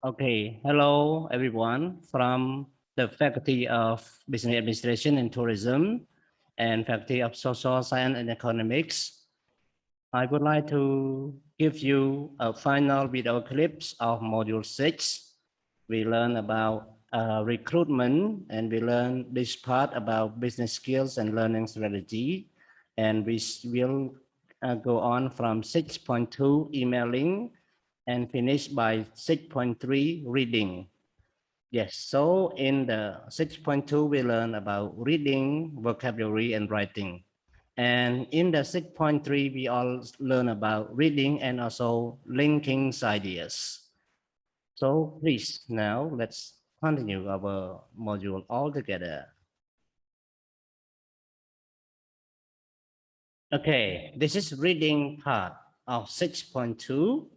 Okay, hello everyone from the Faculty of Business Administration and Tourism and Faculty of Social Science and Economics. I would like to give you a final video clips of Module 6. We learn about recruitment and we learn this part about business skills and learning strategy. And we will go on from 6.2 emailing and finish by 6.3 reading. Yes, so in the 6.2, we learn about reading, vocabulary, and writing. And in the 6.3, we all learn about reading and also linking ideas. So please, now let's continue our module all together. Okay, this is reading part of 6.2.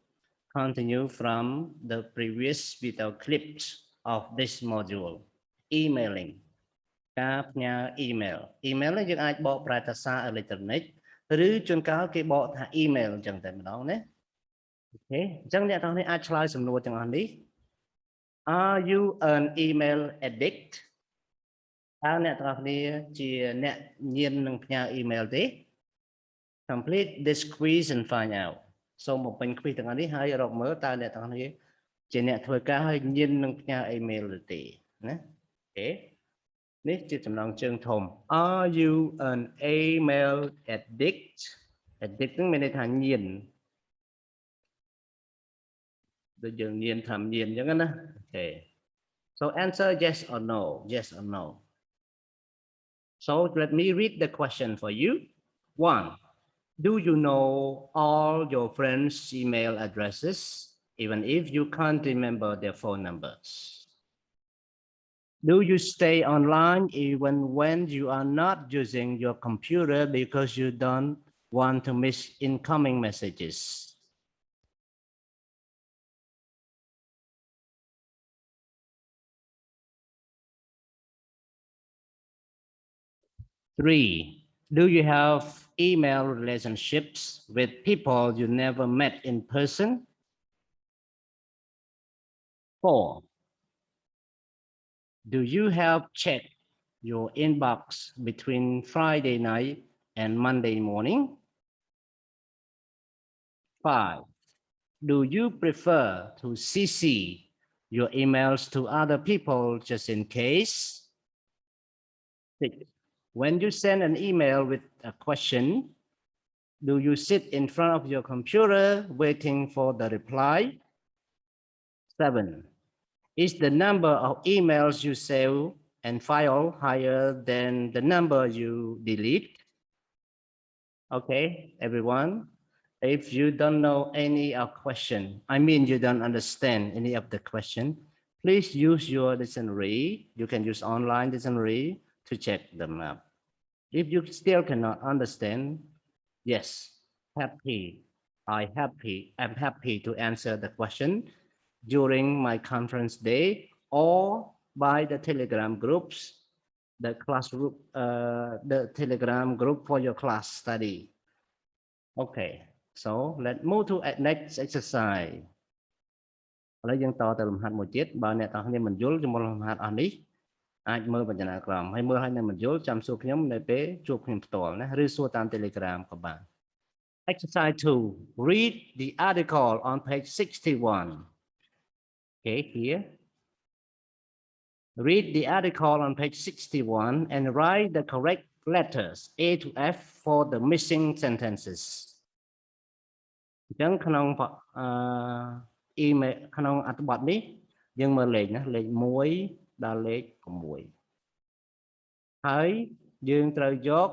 Continue from the previous video clips of this module. Emailing ការផ្ញើ email នេះយើងអាចបកប្រែថាសារអេឡិចត្រូនិកឬជួនកាលគេបកថា email អញ្ចឹងតែម្ដងណាអូខេអញ្ចឹងអ្នកទាំងនេះអាចឆ្លើយសំណួរទាំងអស់នេះ Are you an email addict តើអ្នកទាំងគ្នាជាអ្នកញៀននឹងផ្ញើ email ទេ Complete this quiz and find out សូមបំពេញ quiz ទាំងអស់នេះហើយរកមើលតើអ្នកទាំងគ្នាជាអ្នកធ្វើការហើយញៀននឹងផ្ញើ email ឬទេណាអូខេនេះជាចំណងជើងធំ Are you an email addict addict នឹងមានន័យថាញៀនដូចយើងញៀនថាញៀនអញ្ចឹងណាអូខេ So answer yes or no yes or no So let me read the question for you 1 Do you know all your friends' email addresses even if you can't remember their phone numbers Do you stay online even when you are not using your computer because you don't want to miss incoming messages? Three, do you have email relationships with people you never met in person? 4, do you have checked your inbox between Friday night and Monday morning? 5, do you prefer to CC your emails to other people just in case? 6, when you send an email with a question, do you sit in front of your computer waiting for the reply? 7, is the number of emails you save and file higher than the number you delete? Okay, everyone, if you don't know any of question, I mean you don't understand any of the question, please use your dictionary. You can use online dictionary to check them up. If you still cannot understand, yes, I'm happy to answer the question during my conference day or by the Telegram groups, the class group, the Telegram group for your class study. Okay, so let's move to next exercise. ឥឡូវយើងតទៅលំហាត់មួយទៀតបើអ្នកទាំងគ្នាមិនយល់ជាមួយលំហាត់អស់នេះអាចមើលបញ្ចនាក្រមហើយមើលឲ្យនៅមិនយល់ចាំសួរខ្ញុំនៅពេលជួបខ្ញុំផ្ទាល់ណាឬសួរតាម Telegram ក៏បាន Exercise 2 read the article on page 61 Okay, here read the article on page 61 and write the correct letters A to F for the missing sentences អញ្ចឹងក្នុងemail ក្នុងអត្ថបទនេះយើងមើលលេខណាលេខ1ដល់លេខ6ហើយយើងត្រូវយក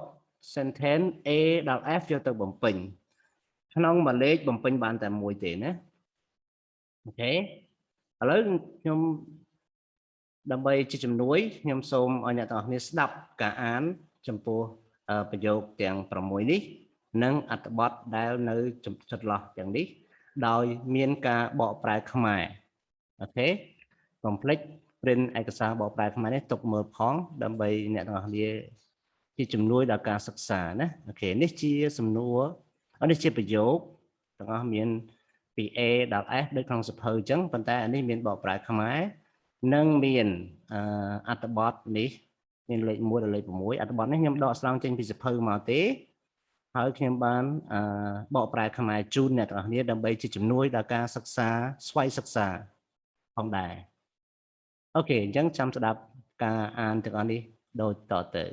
sentence A ដល់ F យកទៅបំពេញក្នុងមួយលេខបំពេញបានតែមួយទេណាអូខេឥឡូវខ្ញុំដើម្បីជាជំនួយខ្ញុំសូមឲ្យអ្នកទាំងអស់គ្នាស្ដាប់ការអានចំពោះប្រយោគទាំង6នេះនិងអត្ថបទដែលនៅចន្លោះទាំងនេះដោយមានការបកប្រែខ្មែរអូខេកុំភ្លេច print ឯកសារបកប្រែខ្មែរនេះទុកមើលផងដើម្បីអ្នកទាំងអស់គ្នាជាជំនួយដល់ការសិក្សាណាអូខេនេះជាសំណួរនេះជាប្រយោគទាំងអស់មាន ពី A ដល់ S ដូចក្នុងសភៅអញ្ចឹងប៉ុន្តែអានេះមានបកប្រែខ្មែរនិងមានអត្ថបទនេះមានលេខ1ដល់លេខ6អត្ថបទនេះខ្ញុំដកស្រង់ចេញពីសភៅមកទេហើយខ្ញុំបានបកប្រែខ្មែរជូនអ្នកទាំងអស់គ្នាដើម្បីជាជំនួយដល់ការសិក្សាស្វ័យសិក្សាផងដែរអូខេអញ្ចឹងចាំស្ដាប់ការអានទាំងអស់នេះដូចតទៅ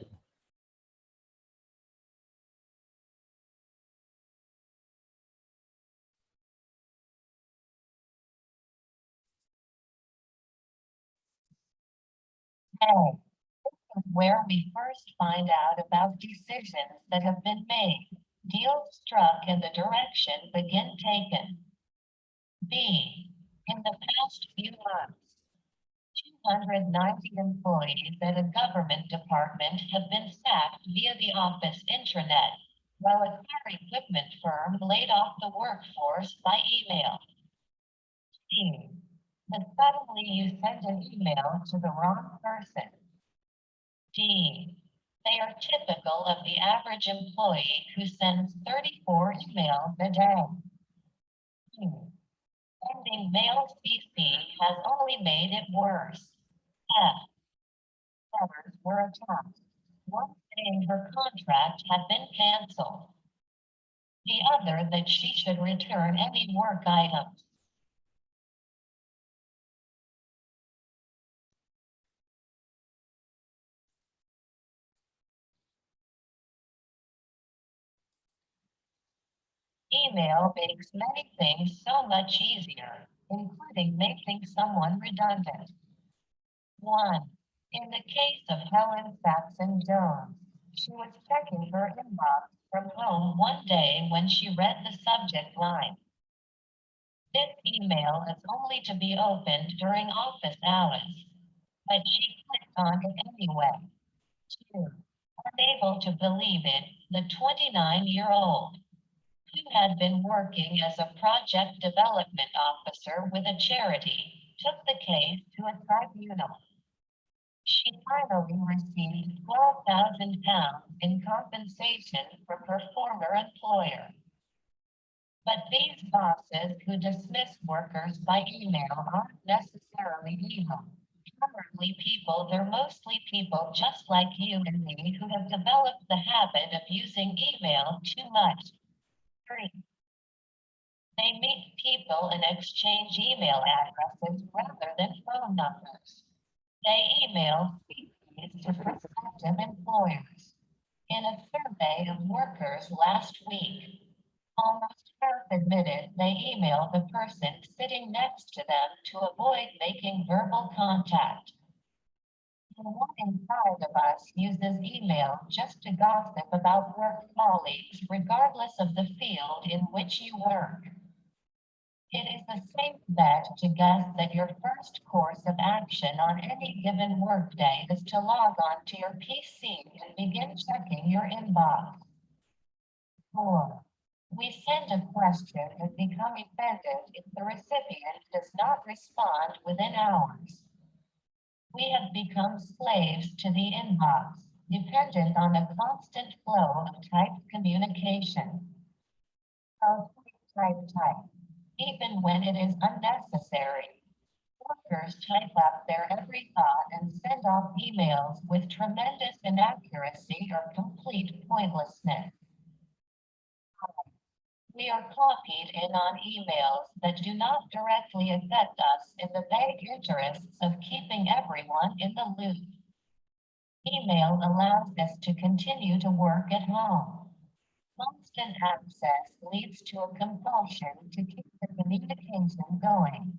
A. This is where we first find out about decisions that have been made, deals struck in the direction begin taken. B. In the past few months, 290 employees at a government department have been sacked via the office intranet, while a car equipment firm laid off the workforce by email. C. Then suddenly you send an email to the wrong person. D. They are typical of the average employee who sends 34 emails a day. E. Sending mail CC has only made it worse. F. Letters were attacked, one saying her contract had been canceled. The other that she should return any work items. Email makes many things so much easier, including making someone redundant. 1. In the case of Helen Saxon Jones, she was checking her inbox from home one day when she read the subject line. This email is only to be opened during office hours, but she clicked on it anyway. 2. Unable to believe it, the 29-year-old who had been working as a project development officer with a charity, took the case to a tribunal. She finally received £12,000 in compensation from her former employer. But these bosses who dismiss workers by email aren't necessarily evil. Probably people, they're mostly people just like you and me who have developed the habit of using email too much. 3. They meet people and exchange email addresses rather than phone numbers. They email CVs to prospective employers. In a survey of workers last week, almost half admitted they email the person sitting next to them to avoid making verbal contact. And 1 in 5 of us uses email just to gossip about work colleagues, regardless of the field in which you work. It is a safe bet to guess that your first course of action on any given workday is to log on to your PC and begin checking your inbox. 4. We send a question and become offended if the recipient does not respond within hours. We have become slaves to the inbox, dependent on a constant flow of typed communication. So type, even when it is unnecessary. Workers type up their every thought and send off emails with tremendous inaccuracy or complete pointlessness. We are copied in on emails that do not directly affect us in the vague interests of keeping everyone in the loop. Email allows us to continue to work at home. Constant access leads to a compulsion to keep the communication going.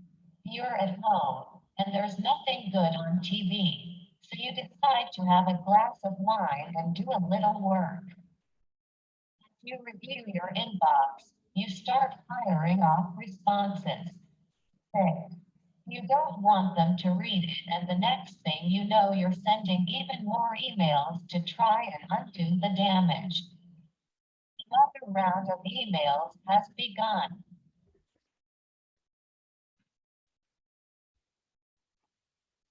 You're at home, and there's nothing good on TV, so you decide to have a glass of wine and do a little work. You review your inbox, you start firing off responses. 6. You don't want them to read it, and the next thing you know, you're sending even more emails to try and undo the damage. Another round of emails has begun.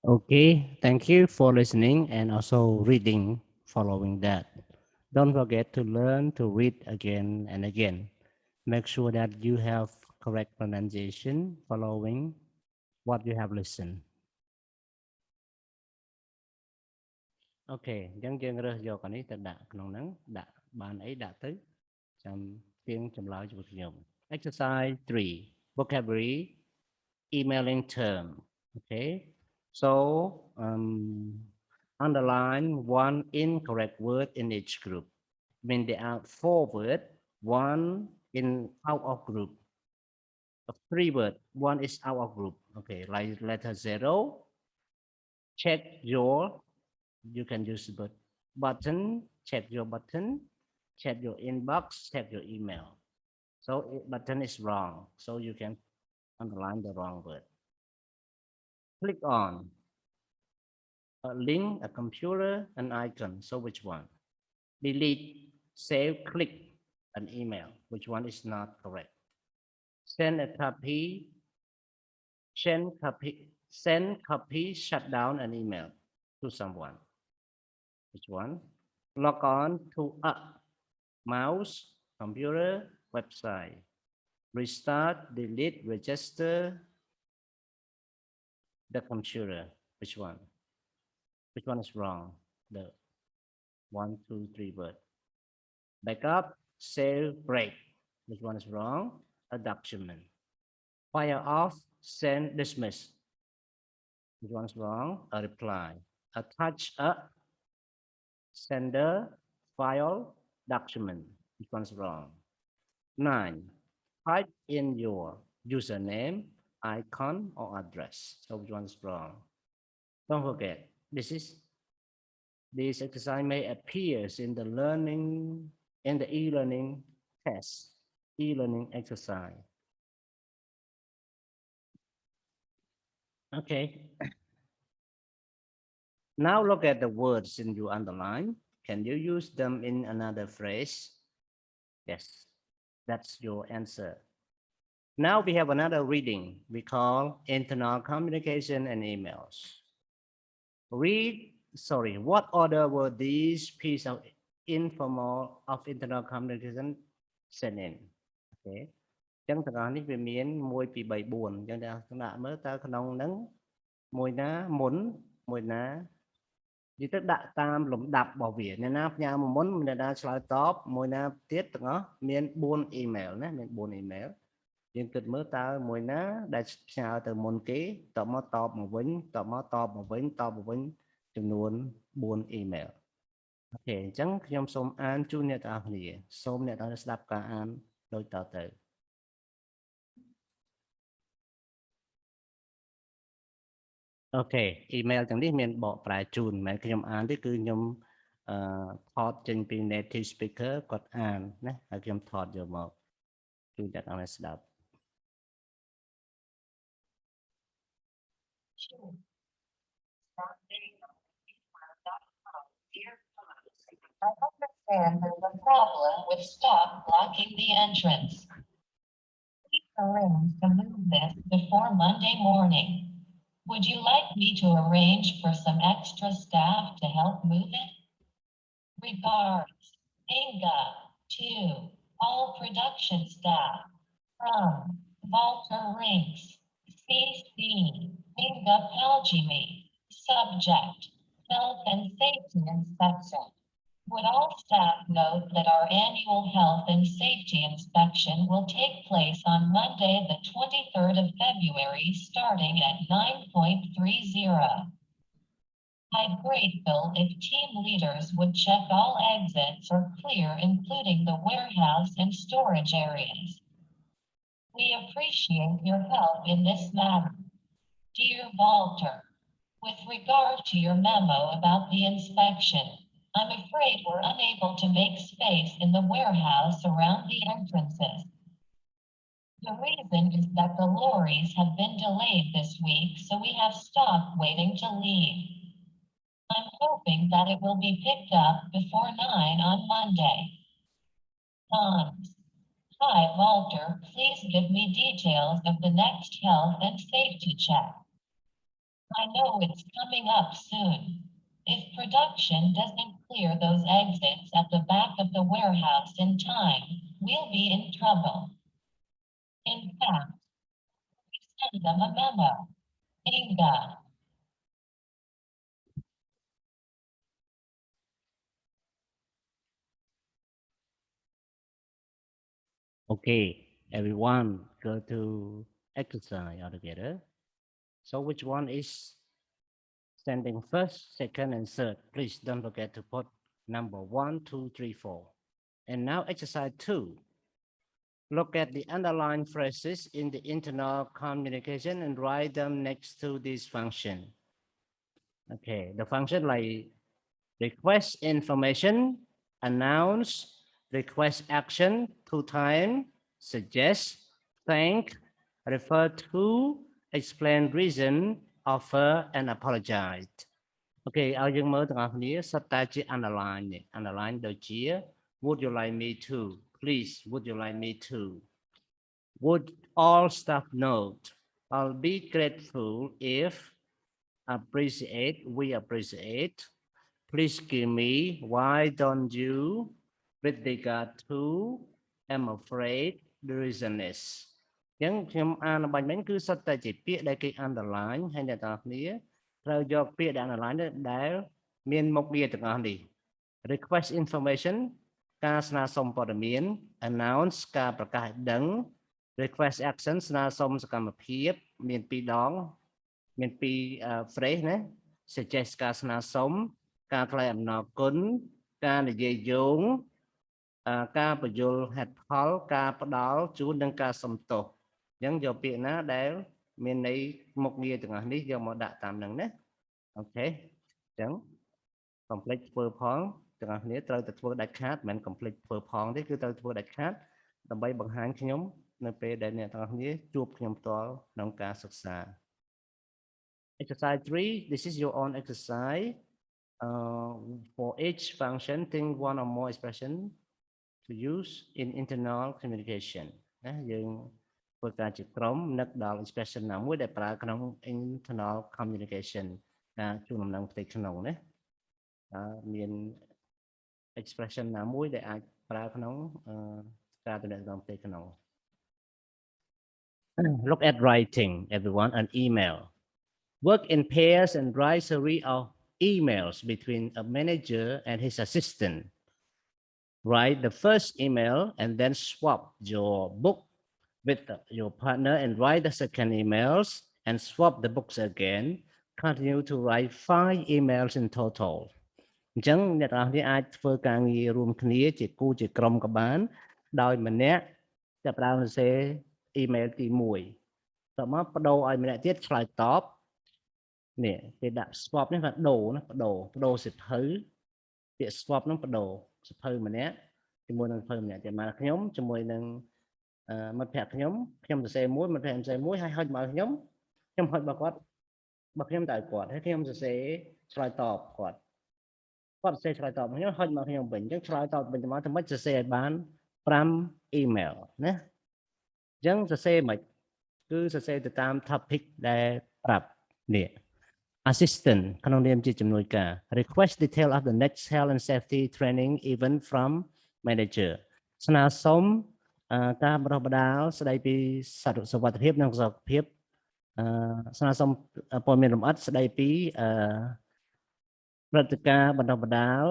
Okay, thank you for listening and also reading following that. Don't forget to learn to read again and again. Make sure that you have correct pronunciation following what you have listened. Okay អញ្ចឹងយើងរើសយកអានេះទៅដាក់ក្នុងហ្នឹងដាក់បានអីដាក់ទៅចាំទៀងចម្លើយជាមួយខ្ញុំ Exercise 3 vocabulary emailing term. Okay, so underline one incorrect word in each group. When there are 4 words, one in out of group. 3 words, one is out of group. Okay, like letter 0. Check your, you can use the button, check your button, check your inbox, check your email. So button is wrong, so you can underline the wrong word. Click on a link, a computer, an icon. So which one? Delete, save, click an email. Which one is not correct? Send a copy, send copy, shut down an email to someone. Which one? Log on to a mouse, computer, website. Restart, delete, register the computer. Which one? Which one is wrong? The 1, 2, 3 word. Backup, save, break. Which one is wrong? A document. Fire off, send, dismiss. Which one is wrong? A reply. Attach a sender, file, document. Which one is wrong? 9. Type in your username, icon, or address. So which one is wrong? Don't forget, this exercise may appear in the e-learning test, e-learning exercise. Okay. Now look at the words in your underline. Can you use them in another phrase? Yes, that's your answer. Now we have another reading we call internal communication and emails. What order were these pieces of internal communication sent in? Okay. អញ្ចឹងទាំងអស់នេះវាមាន1 2 3 4អញ្ចឹងដាក់មើលតើក្នុងហ្នឹងមួយណាមុនមួយណានិយាយទៅដាក់តាមលំដាប់របស់វាអ្នកណាផ្ញើមកមុនអ្នកណាឆ្លើយតបមួយណាទៀតទាំងអស់មាន4 email ណាមាន4 email យើងគិតមើលតើមួយណាដែលផ្ញើទៅមុនគេតបមកតបមកវិញតបមកតបមកវិញតបមកវិញចំនួន4 email អូខេអញ្ចឹងខ្ញុំសូមអានជូនអ្នកទាំងអស់គ្នាសូមអ្នកទាំងអស់ស្ដាប់ការអានដូចតទៅ Okay, email ទាំងនេះមានបកប្រែជូនមិនមែនខ្ញុំអានទេគឺខ្ញុំថតចេញពី native speaker គាត់អានណាហើយខ្ញុំថតយកមកជូនអ្នកទាំងអស់ស្ដាប់ I understand there's a problem with stock blocking the entrance. Please arrange to move this before Monday morning. Would you like me to arrange for some extra staff to help move it? Regards, Inga, to all production staff. From Walter Rinks, CC, Inga Paljimi. Subject, Health and Safety Inspection. Would all staff note that our annual health and safety inspection will take place on Monday, the 23rd of February, starting at 9:30. I'm grateful if team leaders would check all exits are clear, including the warehouse and storage areas. We appreciate your help in this matter. Dear Walter, with regard to your memo about the inspection, I'm afraid we're unable to make space in the warehouse around the entrances. The reason is that the lorries have been delayed this week, so we have stock waiting to leave. I'm hoping that it will be picked up before 9 on Monday. Hans. Hi, Walter. Please give me details of the next health and safety check. I know it's coming up soon. If production doesn't clear those exits at the back of the warehouse in time, we'll be in trouble. In fact, we send them a memo. Inga. Okay, everyone go to exercise altogether. So which one is standing first, second, and third? Please don't forget to put number 1, 2, 3, 4. And now exercise 2. Look at the underlined phrases in the internal communication and write them next to this function. Okay, the function like request information, announce, request action, 2 times, suggest, thank, refer to, explain reason, offer, and apologize. Okay, ឲ្យយើងមើលទាំងអស់គ្នាសុទ្ធតែជា underline នេះ underline ដូចជា would you like me to please would you like me to would all staff note I'll be grateful if appreciate we appreciate please give me why don't you with regard to I'm afraid the reason is អញ្ចឹងខ្ញុំអានបាញ់មិញគឺសុទ្ធតែជាពាក្យដែលគេ underline ហើយអ្នកទាំងអស់គ្នាត្រូវយកពាក្យដែល underline ដែលមានមុខងារទាំងអស់នេះ request information ការស្នើសុំព័ត៌មាន announce ការប្រកាសឲ្យដឹង request action ស្នើសុំសកម្មភាពមាន2ដងមាន2 phrase ណា suggest ការស្នើសុំការថ្លែងអំណរគុណការនិយាយយោងការបញ្យល់ហេតុផលការផ្ដល់ជូននិងការសុំទោសអញ្ចឹងយកពាក្យណាដែលមានន័យមុខងារទាំងអស់នេះយកមកដាក់តាមនឹងណាអូខេអញ្ចឹង complete ធ្វើផងទាំងអស់គ្នាត្រូវតែធ្វើដាច់ខាតមិនមែន complete ធ្វើផងទេគឺត្រូវធ្វើដាច់ខាតដើម្បីបង្ហាញខ្ញុំនៅពេលដែលអ្នកទាំងអស់គ្នាជួបខ្ញុំផ្ទាល់ក្នុងការសិក្សា Exercise 3 this is your own exercise for each function think one or more expression to use in internal communication ណាយើងធ្វើការជាក្រុមនឹកដល់ expression ណាមួយដែលប្រើក្នុង internal communication ការជួបដំណឹងផ្ទៃក្នុងណាមាន expression ណាមួយដែលអាចប្រើក្នុងការទំនាក់ទំនងផ្ទៃក្នុង Look at writing everyone an email work in pairs and write a series of emails between a manager and his assistant write the first email and then swap your book with your partner and write the second emails and swap the books again continue to write 5 emails in total អញ្ចឹងអ្នកទាំងអស់គ្នាអាចធ្វើការងាររួមគ្នាជាគូជាក្រុមក៏បានដោយម្នាក់ចាប់ផ្ដើមសរសេរ email ទី1តមកបដូរឲ្យម្នាក់ទៀតឆ្លើយតបនេះគេដាក់ swap នេះថាដូរណាបដូរសិភៅពាក្យ swap ហ្នឹងបដូរសិភៅម្នាក់ជាមួយនឹងសិភៅម្នាក់ទៀតមកខ្ញុំជាមួយនឹងមិត្តភក្តិខ្ញុំសរសេរមួយមិត្តភក្តិសរសេរមួយហើយហុចមកខ្ញុំហុចមកគាត់បើខ្ញុំទៅគាត់ហើយខ្ញុំសរសេរឆ្លើយតបគាត់សរសេរឆ្លើយតបខ្ញុំហុចមកខ្ញុំវិញអញ្ចឹងឆ្លើយតបវិញទៅមកធ្វើម៉េចសរសេរឲ្យបាន5 email ណាអញ្ចឹងសរសេរមិនគឺសរសេរទៅតាម topic ដែលប្រាប់នេះ assistant ក្នុងនាមជាជំនួយការ request detail of the next health and safety training event from manager ស្នើសុំការបណ្ដុះបណ្ដាលស្ដីពីសុវត្ថិភាពនិងសុខភាពស្នើសុំព័ត៌មានលម្អិតស្ដីពីព្រឹត្តិការណ៍បណ្ដុះបណ្ដាល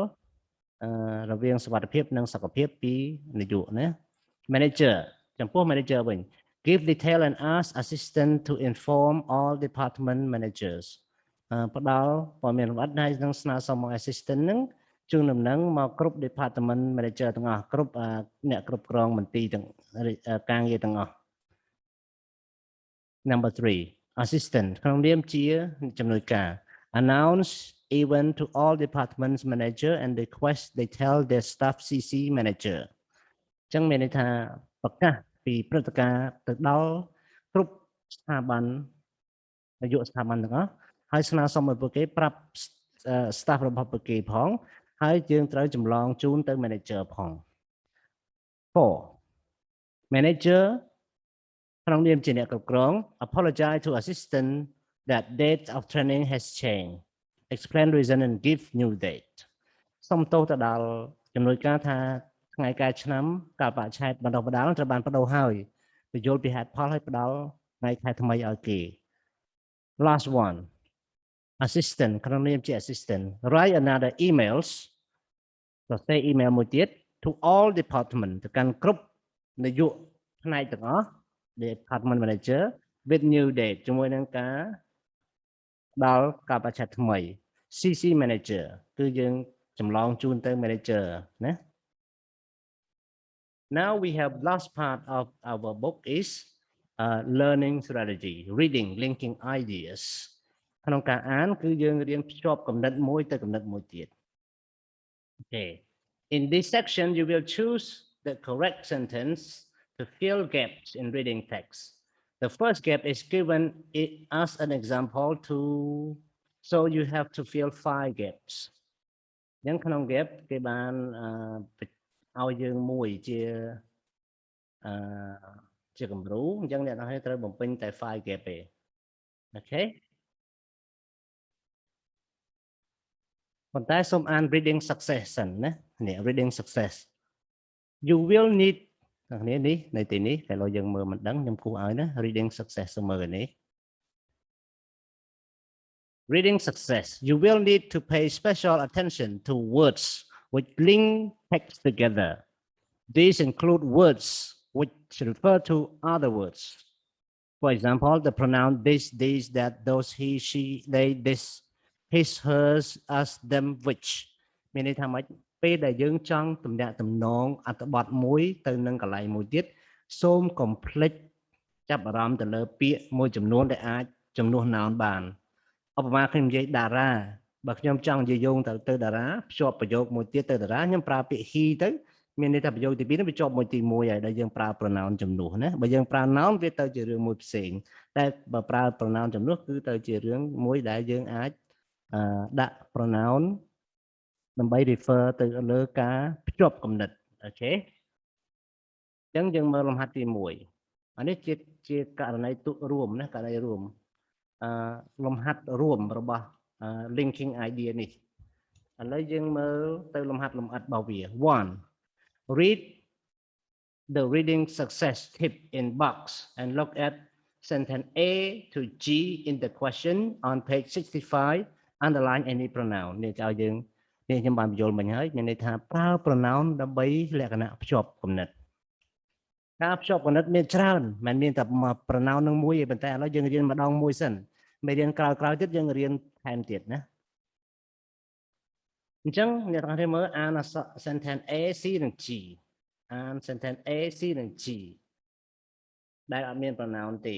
រវាងសុវត្ថិភាពនិងសុខភាពពីនាយកណា manager ចំពោះ manager វិញ give detail and ask assistant to inform all department managers ផ្ដល់ព័ត៌មានលម្អិតហើយនឹងស្នើសុំមក assistant នឹងជូនដំណឹងមកគ្រប់ department manager ទាំងអស់គ្រប់អ្នកគ្រប់គ្រងមន្ទីរទាំងការងារទាំងអស់ Number 3 assistant ក្នុងនាមជាជំនួយការ announce event to all departments manager and request they tell their staff CC manager អញ្ចឹងមានន័យថាប្រកាសពីព្រឹត្តិការណ៍ទៅដល់គ្រប់ស្ថាប័ននាយកស្ថាប័នទាំងអស់ហើយស្នើសុំឲ្យពួកគេប្រាប់ staff របស់ពួកគេផងហើយយើងត្រូវចម្លងជូនទៅ manager ផង 4 manager ក្នុងនាមជាអ្នកគ្រប់គ្រង apologize to assistant that date of training has changed explain reason and give new date សូមទោសទៅដល់ជំនួយការថាថ្ងៃកែឆ្នាំកាលបរិច្ឆេទបណ្ដុះបណ្ដាលត្រូវបានបដូរហើយ បញ្យល់ពីហេតុផលឲ្យផ្ដល់ថ្ងៃខែថ្មីឲ្យគេ last one assistant ក្នុងនាមជា assistant write another emails សរសេរ email មួយទៀត to all department ទៅកាន់គ្រប់នាយកផ្នែកទាំងអស់ department manager with new date ជាមួយនឹងការដល់កាលបច្ចៈថ្មី CC manager គឺយើងចម្លងជូនទៅ manager ណា Now we have last part of our book is learning strategy reading linking ideas ក្នុងការអានគឺយើងរៀនភ្ជាប់គំនិតមួយទៅគំនិតមួយទៀត Okay in this section you will choose the correct sentence to fill gaps in reading text the first gap is given as an example to so you have to fill 5 gaps អញ្ចឹងក្នុង gap គេបានឲ្យយើងមួយជាគំរូអញ្ចឹងអ្នកទាំងអស់ត្រូវបំពេញតែ5 gap ទេ Okay ប៉ុន្តែសូមអាន reading success សិនណានេះ reading success you will need នេះនៅទីនេះតែលោកយើងមើលមិនដឹងខ្ញុំគូឲ្យណា reading success សូមមើលនេះ reading success you will need to pay special attention to words which link text together these include words which refer to other words for example the pronoun this these that those he she they this his hers us them which មានន័យថាម៉េចពេលដែលយើងចង់ទំនាក់ទំនងអត្ថបទមួយទៅនឹងកន្លែងមួយទៀតសូមកុំភ្លេចចាប់អារម្មណ៍ទៅលើពាក្យមួយចំនួនដែលអាចជំនួស noun បានឧបមាខ្ញុំនិយាយតារាបើខ្ញុំចង់និយាយយោងទៅតារាភ្ជាប់ប្រយោគមួយទៀតទៅតារាខ្ញុំប្រើពាក្យ he ទៅមានន័យថាប្រយោគទី2នេះវាជាប់មួយទី1ហើយដែលយើងប្រើ pronoun ជំនួសណាបើយើងប្រើ noun វាទៅជារឿងមួយផ្សេងតែបើប្រើ pronoun ជំនួសគឺទៅជារឿងមួយដែលយើងអាចដាក់ pronoun ដើម្បី refer ទៅលើការភ្ជាប់គំនិតអូខេអញ្ចឹងយើងមើលលំហាត់ទី1អានេះជាករណីទុរួមណាករណីរួមលំហាត់រួមរបស់ linking idea នេះឥឡូវយើងមើលទៅលំហាត់លម្អិតរបស់វា 1 read the reading success tip in box and look at sentence A to G in the question on page 65 underline any pronoun នេះឲ្យយើងនេះខ្ញុំបានបញ្យល់មិញហើយមានន័យថាប្រើ pronoun ដើម្បីលក្ខណៈភ្ជាប់គំនិតការភ្ជាប់គំនិតមានច្រើនមិនមានតែ pronoun នឹងមួយទេប៉ុន្តែឥឡូវយើងរៀនម្ដងមួយសិនមេរៀនក្រោយៗទៀតយើងរៀនថែមទៀតណាអញ្ចឹងអ្នកទាំងអស់គ្នាមើលអាន sentence A C និង G អាន sentence A C និង G ដែលអត់មាន pronoun ទេ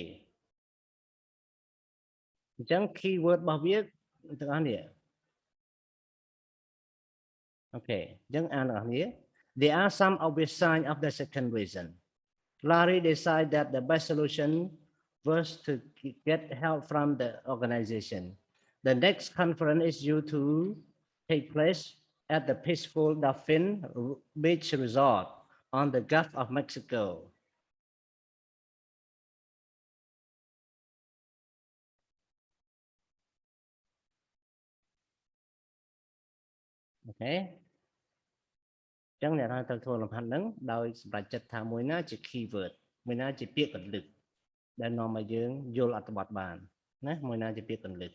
អញ្ចឹង keyword របស់វាទាំងអស់នេះអូខេអញ្ចឹងអានទាំងអស់គ្នា There are some obvious signs of the second reason Larry decided that the best solution was to get help from the organization the next conference is due to take place at the peaceful Dolphin Beach Resort on the Gulf of Mexico. Okay. អញ្ចឹងអ្នកត្រូវធ្វើលំហាត់ហ្នឹងដោយសម្រេចចិត្តថាមួយណាជា keyword មួយណាជាពាក្យកន្លឹះដែលនាំឲ្យយើងយល់អត្ថបទបានណាមួយណាជាពាក្យកន្លឹះ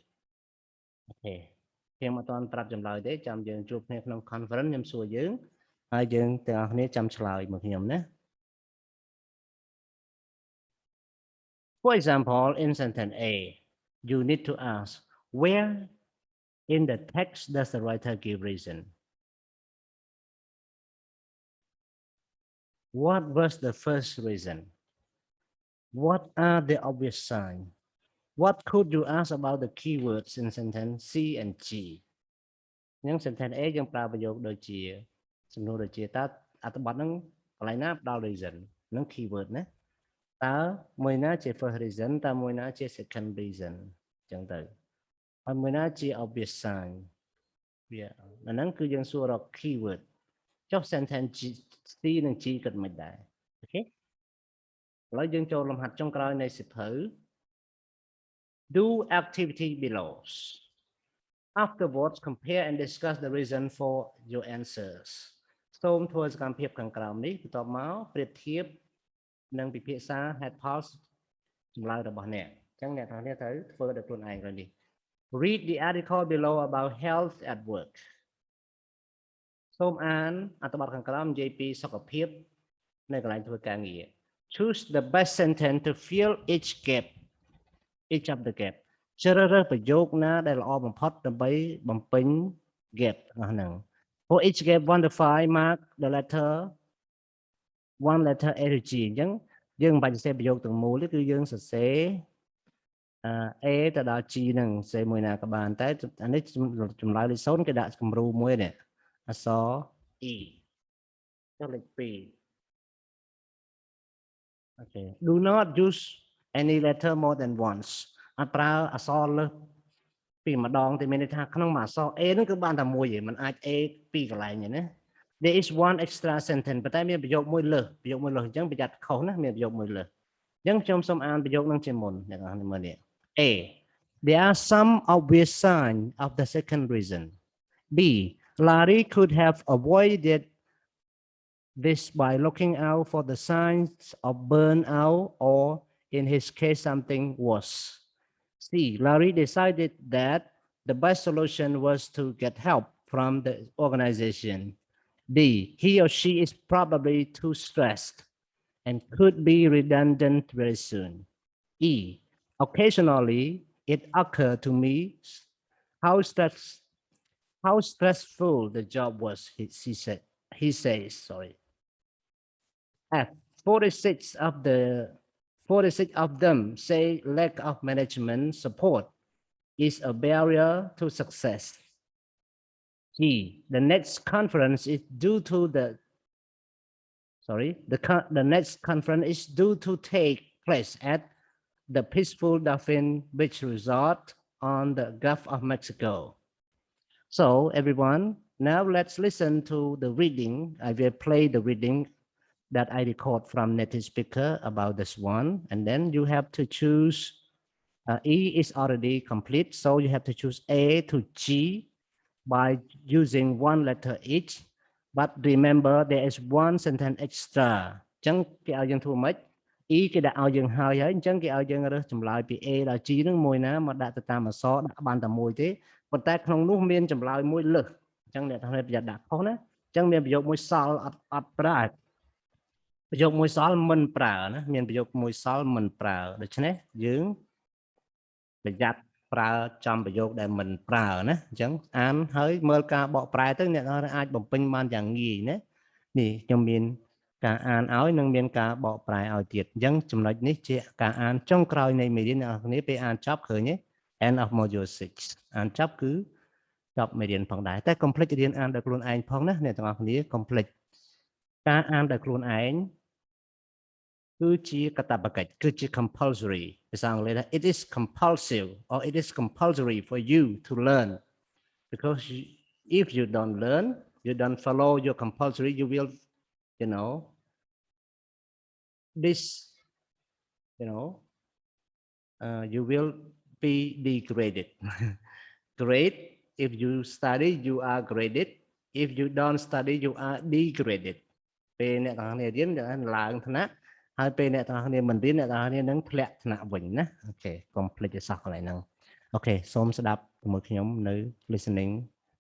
អូខេខ្ញុំអត់ទាន់ប្រាប់ចម្លើយទេចាំយើងជួបគ្នាក្នុង conference ខ្ញុំសួរយើងហើយយើងទាំងអស់គ្នាចាំឆ្លើយមកខ្ញុំណា For example in sentence A you need to ask where in the text does the writer give reason What was the first reason What are the obvious signs What could you ask about the keywords in sentence C and G ហ្នឹង sentence A យើងប្រើប្រយោគដូចជាសំណួរដូចជាតើអត្ថបទហ្នឹងកន្លែងណាផ្ដល់ reason ហ្នឹង keyword ណាតើមួយណាជា first reason តើមួយណាជា second reason អញ្ចឹងទៅហើយមួយណាជា obvious sign វាអាហ្នឹងគឺយើងសួររក keyword ចុះ sentence C និង G គិតមិនដែរអូខេឥឡូវយើងចូលលំហាត់ចុងក្រោយនៃសៀវភៅ Do activity below Afterwards compare and discuss the reason for your answers សូមធ្វើសកម្មភាពខាងក្រោមនេះបន្ទាប់មកប្រៀបធៀប នឹងពិភាក្សា head pause ចម្លើយរបស់អ្នកអញ្ចឹងអ្នកទាំងអស់គ្នាត្រូវធ្វើដោយខ្លួនឯងrồiនេះ Read the article below about health at work សូមអានអត្ថបទខាងក្រោមនិយាយពីសុខភាពនៅកន្លែងធ្វើការងារ Choose the best sentence to fill each of the gap ជ្រើសរើសប្រយោគណាដែលល្អបំផុតដើម្បីបំពេញ gap របស់ហ្នឹង For each gap 1 to 5 mark the letter one letter A to G អញ្ចឹងយើងមិនបាច់សរសេរប្រយោគទាំងមូលទេគឺយើងសរសេរA ទៅដល់ G ហ្នឹងសរសេរមួយណាក៏បានតែអានេះចម្លើយលេខ0គេដាក់គំរូមួយនេះអក្សរ E ចុះលេខ2 Okay do not use any letter more than once អត់ប្រើអក្សរលើសពីម្ដងតែមានន័យថាក្នុងមួយអក្សរ A ហ្នឹងគឺបានតែមួយឯងมันអាច A ពីរកន្លែងទេណា There is one extra sentence ប៉ុន្តែមានប្រយោគមួយលើសអញ្ចឹងប្រយ័ត្នខុសណាមានប្រយោគមួយលើសអញ្ចឹងខ្ញុំសូមអានប្រយោគហ្នឹងជាមុនអ្នកនរមើលនេះ A There are some obvious signs of the second reason B Larry could have avoided this by looking out for the signs of burnout or in his case something worse C Larry decided that the best solution was to get help from the organization D he or she is probably too stressed and could be redundant very soon E occasionally it occurred to me how stressful the job was he says sorry F 46 of them say lack of management support is a barrier to success G the next conference is due to the next conference is due to take place at the peaceful Dolphin Beach Resort on the Gulf of Mexico. So everyone, now let's listen to the reading. I will play the reading that I record from native speaker about this one, and then you have to choose. E is already complete, so you have to choose A to G by using one letter each. But remember, there is one sentence extra. អញ្ចឹងគេឲ្យយើងធ្វើម៉េច E គេដាក់ឲ្យយើងហើយអញ្ចឹងគេឲ្យយើងរើសចម្លើយពី A ដល់ G ហ្នឹងមួយណាមកដាក់ទៅតាមអក្សរដាក់បានតែមួយទេប៉ុន្តែក្នុងនោះមានចម្លើយមួយលើសអញ្ចឹងអ្នកទាំងនេះប្រយ័ត្នដាក់ខុសណាអញ្ចឹងមានប្រយោគមួយសល់អត់ប្រើប្រយោគមួយសល់មិនប្រើណាមានប្រយោគមួយសល់មិនប្រើដូច្នេះយើងប្រយ័ត្នប្រើចំប្រយោគដែលមិនប្រើណាអញ្ចឹងអានហើយមើលការបកប្រែទៅអ្នកអាចបំពេញបានយ៉ាងងាយណានេះខ្ញុំមានការអានឲ្យនឹងមានការបកប្រែឲ្យទៀតអញ្ចឹងចំណុចនេះជាការអានចុងក្រោយនៃមេរៀនអ្នកនរគ្នាពេលអានចប់ឃើញទេ end of module 6អានចប់គឺចប់មេរៀនផងដែរតែកុំភ្លេចរៀនអានដោយខ្លួនឯងផងណាអ្នកទាំងអស់គ្នាកុំភ្លេចការអានដោយខ្លួនឯងគឺជាកាតព្វកិច្ចគឺជា compulsory ភាសាអង់គ្លេសថា it is compulsive or it is compulsory for you to learn because if you don't learn you don't follow your compulsory you will you will be degraded grade if you study you are graded if you don't study you are degraded ពេលអ្នកទាំងគ្នារៀនឡើងថ្នាក់ហើយពេលអ្នកទាំងគ្នាមិនរៀនអ្នកទាំងគ្នានឹងធ្លាក់ថ្នាក់វិញណាអូខេកុំភ្លេចឲ្យសោះកន្លែងហ្នឹងអូខេសូមស្ដាប់ជាមួយខ្ញុំនៅ listening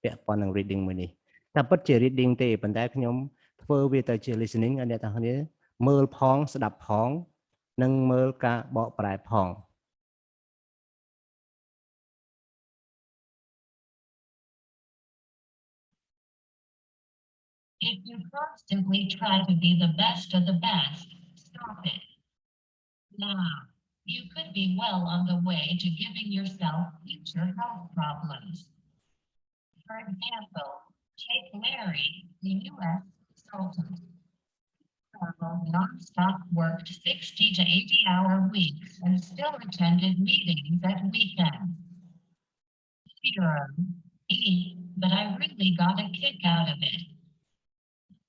ពាក់ព័ន្ធនឹង reading មួយនេះតែពិតជា reading ទេប៉ុន្តែខ្ញុំធ្វើវាទៅជា listening ឲ្យអ្នកទាំងគ្នាមើលផងស្ដាប់ផងនិងមើលការបកប្រែផង If you constantly try to be the best of the best, stop it. Now, you could be well on the way to giving yourself future health problems. For example, take Larry, the U.S. consultant. Non-stop worked 60 to 80-hour weeks and still attended meetings at weekends. But I really got a kick out of it.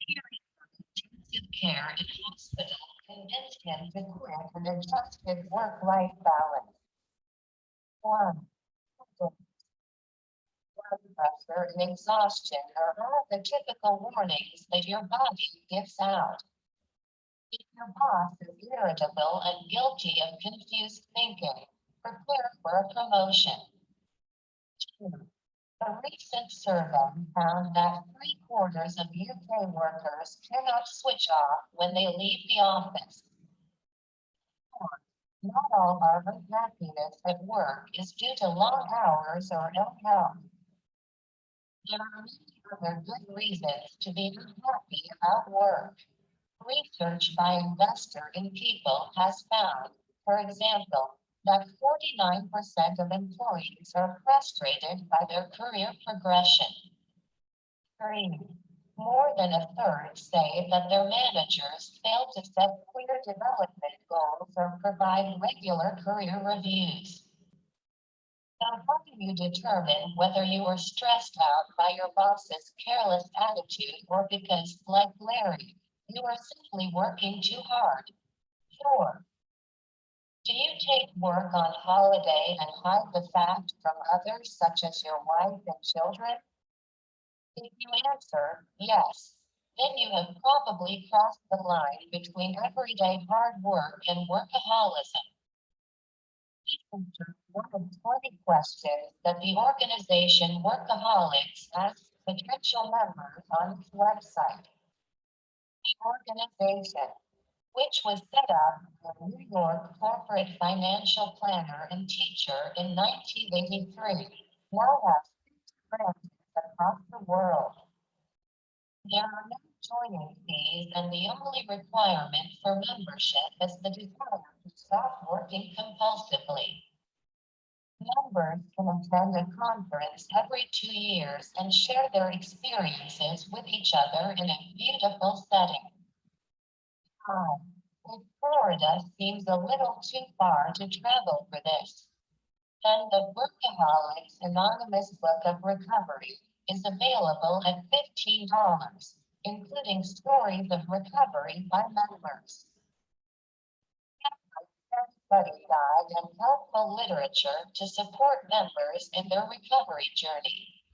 Intensive care in hospital convinced him to quit and adjust his work-life balance. 1. Blood pressure and exhaustion are all the typical warnings that your body gives out. If your boss is irritable and guilty of confused thinking, prepare for a promotion. 2. A recent survey found that 3/4 of UK workers cannot switch off when they leave the office. 4. Not all our unhappiness at work is due to long hours or ill health. There are many other good reasons to be unhappy about work. Research by Investor in People has found, for example, that 49% of employees are frustrated by their career progression. 3. More than a third say that their managers fail to set clear development goals or provide regular career reviews. Now, how do you determine whether you are stressed out by your boss's careless attitude or because, like Larry, you are simply working too hard? 4. Do you take work on holiday and hide the fact from others, such as your wife and children? If you answer yes, then you have probably crossed the line between everyday hard work and workaholism. Answer one of 20 questions that the organization Workaholics asks potential members on its website. The organization, which was set up by a New York corporate financial planner and teacher in 1983, now has 50 branches across the world. There are no joining fees, and the only requirement for membership is the desire to stop working compulsively. Members can attend a conference every 2 years and share their experiences with each other in a beautiful setting. 5. If Florida seems a little too far to travel for this, then the Workaholics Anonymous Book of Recovery is available at $15, including stories of recovery by members. Study guide and helpful literature to support members in their recovery journey.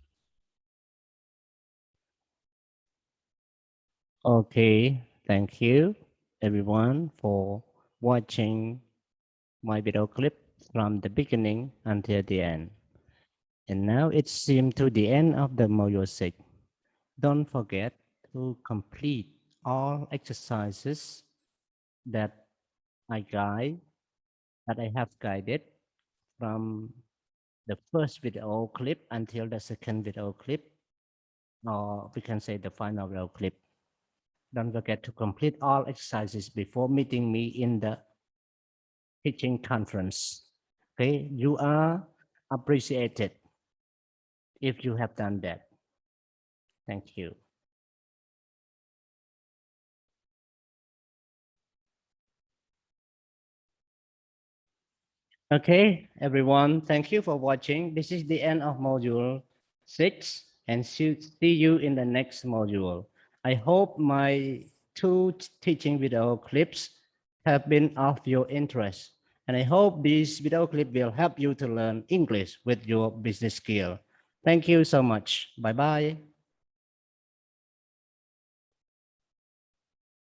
Okay, thank you everyone for watching my video clip from the beginning until the end. And now it seems to the end of the module 6. Don't forget to complete all exercises that I have guided from the first video clip until the second video clip, or we can say the final video clip. Don't forget to complete all exercises before meeting me in the teaching conference. Okay, you are appreciated if you have done that. Thank you. Okay, everyone, thank you for watching. This is the end of module 6, and see you in the next module. I hope my 2 teaching video clips have been of your interest, and I hope this video clip will help you to learn English with your business skill. Thank you so much. Bye-bye.